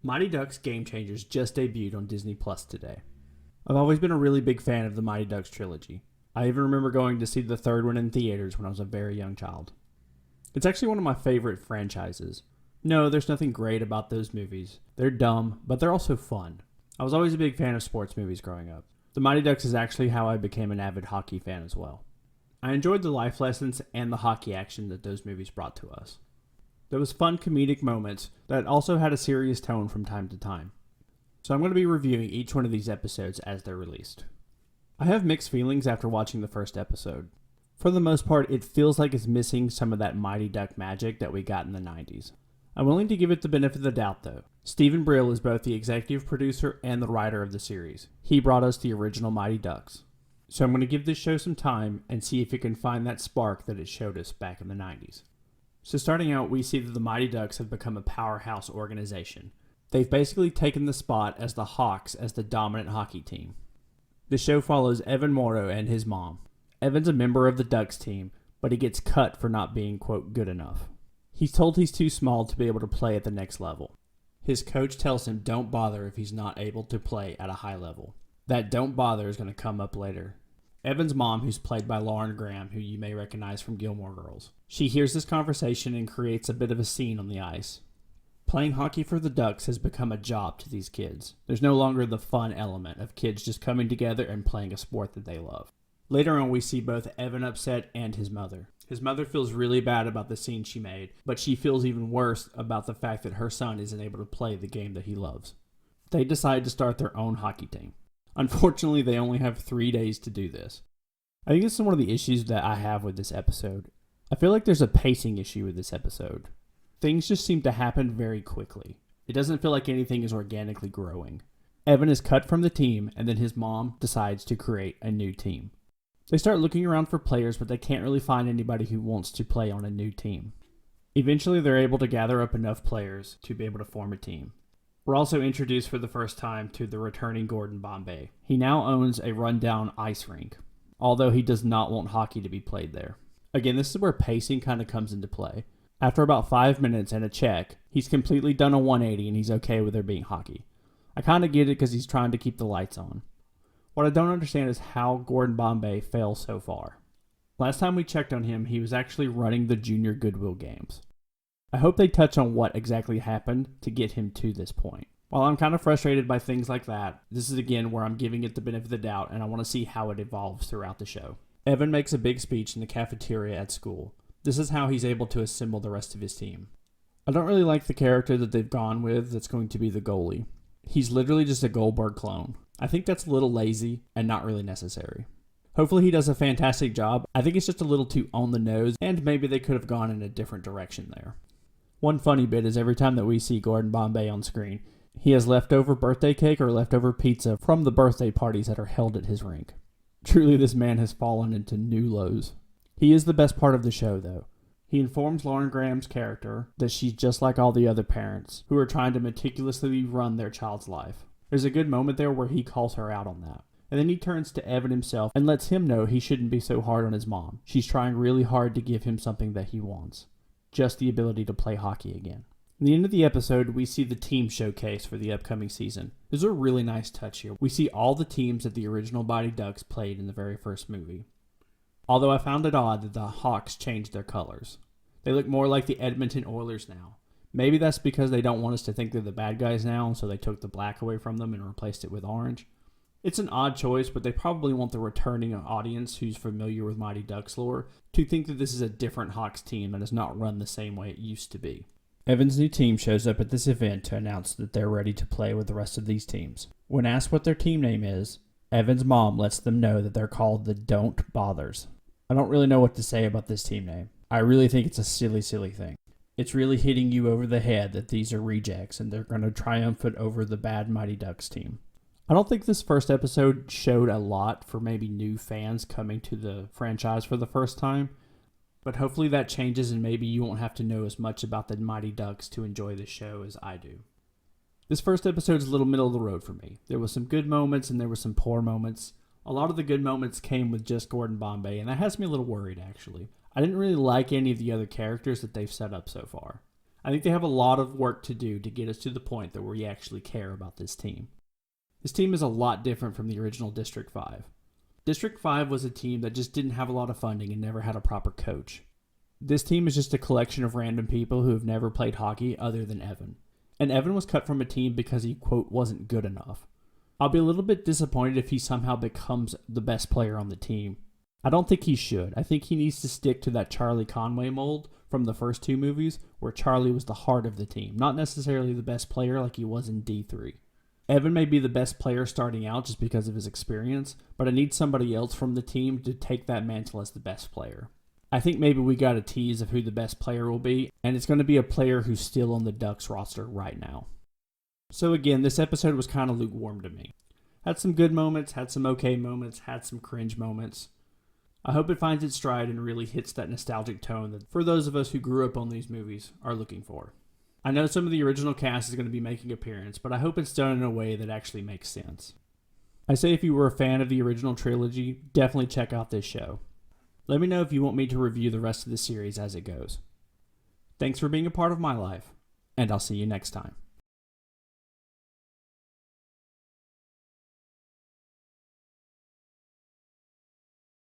Mighty Ducks Game Changers just debuted on Disney Plus today. I've always been a really big fan of the Mighty Ducks trilogy. I even remember going to see the third one in theaters when I was a very young child. It's actually one of my favorite franchises. No, there's nothing great about those movies. They're dumb, but they're also fun. I was always a big fan of sports movies growing up. The Mighty Ducks is actually how I became an avid hockey fan as well. I enjoyed the life lessons and the hockey action that those movies brought to us. There was fun comedic moments that also had a serious tone from time to time. So I'm going to be reviewing each one of these episodes as they're released. I have mixed feelings after watching the first episode. For the most part, it feels like it's missing some of that Mighty Duck magic that we got in the 90s. I'm willing to give it the benefit of the doubt though. Stephen Brill is both the executive producer and the writer of the series. He brought us the original Mighty Ducks. So I'm going to give this show some time and see if it can find that spark that it showed us back in the 90s. So starting out, we see that the Mighty Ducks have become a powerhouse organization. They've basically taken the spot as the Hawks as the dominant hockey team. The show follows Evan Morrow and his mom. Evan's a member of the Ducks team, but he gets cut for not being, quote, good enough. He's told he's too small to be able to play at the next level. His coach tells him don't bother if he's not able to play at a high level. That don't bother is going to come up later. Evan's mom, who's played by Lauren Graham, who you may recognize from Gilmore Girls. She hears this conversation and creates a bit of a scene on the ice. Playing hockey for the Ducks has become a job to these kids. There's no longer the fun element of kids just coming together and playing a sport that they love. Later on, we see both Evan upset and his mother. His mother feels really bad about the scene she made, but she feels even worse about the fact that her son isn't able to play the game that he loves. They decide to start their own hockey team. Unfortunately, they only have 3 days to do this. I think this is one of the issues that I have with this episode. I feel like there's a pacing issue with this episode. Things just seem to happen very quickly. It doesn't feel like anything is organically growing. Evan is cut from the team, and then his mom decides to create a new team. They start looking around for players, but they can't really find anybody who wants to play on a new team. Eventually, they're able to gather up enough players to be able to form a team. We're also introduced for the first time to the returning Gordon Bombay. He now owns a rundown ice rink, although he does not want hockey to be played there. Again, this is where pacing kind of comes into play. After about 5 minutes and a check, he's completely done a 180 and he's okay with there being hockey. I kind of get it because he's trying to keep the lights on. What I don't understand is how Gordon Bombay fails so far. Last time we checked on him, he was actually running the Junior Goodwill games. I hope they touch on what exactly happened to get him to this point. While I'm kind of frustrated by things like that, this is again where I'm giving it the benefit of the doubt and I want to see how it evolves throughout the show. Evan makes a big speech in the cafeteria at school. This is how he's able to assemble the rest of his team. I don't really like the character that they've gone with that's going to be the goalie. He's literally just a Goldberg clone. I think that's a little lazy and not really necessary. Hopefully he does a fantastic job. I think it's just a little too on the nose and maybe they could have gone in a different direction there. One funny bit is every time that we see Gordon Bombay on screen, he has leftover birthday cake or leftover pizza from the birthday parties that are held at his rink. Truly, this man has fallen into new lows. He is the best part of the show, though. He informs Lauren Graham's character that she's just like all the other parents who are trying to meticulously run their child's life. There's a good moment there where he calls her out on that. And then he turns to Evan himself and lets him know he shouldn't be so hard on his mom. She's trying really hard to give him something that he wants. Just the ability to play hockey again. In the end of the episode, we see the team showcase for the upcoming season. There's a really nice touch here. We see all the teams that the original Mighty Ducks played in the very first movie. Although I found it odd that the Hawks changed their colors. They look more like the Edmonton Oilers now. Maybe that's because they don't want us to think they're the bad guys now, so they took the black away from them and replaced it with orange. It's an odd choice, but they probably want the returning audience who's familiar with Mighty Ducks lore to think that this is a different Hawks team that is not run the same way it used to be. Evan's new team shows up at this event to announce that they're ready to play with the rest of these teams. When asked what their team name is, Evan's mom lets them know that they're called the Don't Bothers. I don't really know what to say about this team name. I really think it's a silly thing. It's really hitting you over the head that these are rejects and they're going to triumphant over the bad Mighty Ducks team. I don't think this first episode showed a lot for maybe new fans coming to the franchise for the first time, but hopefully that changes and maybe you won't have to know as much about the Mighty Ducks to enjoy the show as I do. This first episode is a little middle of the road for me. There was some good moments and there were some poor moments. A lot of the good moments came with just Gordon Bombay, and that has me a little worried actually. I didn't really like any of the other characters that they've set up so far. I think they have a lot of work to do to get us to the point that we actually care about this team. This team is a lot different from the original District 5. District 5 was a team that just didn't have a lot of funding and never had a proper coach. This team is just a collection of random people who have never played hockey other than Evan. And Evan was cut from a team because he, quote, wasn't good enough. I'll be a little bit disappointed if he somehow becomes the best player on the team. I don't think he should. I think he needs to stick to that Charlie Conway mold from the first two movies, where Charlie was the heart of the team, not necessarily the best player like he was in D3. Evan may be the best player starting out just because of his experience, but I need somebody else from the team to take that mantle as the best player. I think maybe we got a tease of who the best player will be, and it's going to be a player who's still on the Ducks roster right now. So again, this episode was kind of lukewarm to me. Had some good moments, had some okay moments, had some cringe moments. I hope it finds its stride and really hits that nostalgic tone that, for those of us who grew up on these movies, are looking for. I know some of the original cast is going to be making an appearance, but I hope it's done in a way that actually makes sense. I say if you were a fan of the original trilogy, definitely check out this show. Let me know if you want me to review the rest of the series as it goes. Thanks for being a part of my life, and I'll see you next time.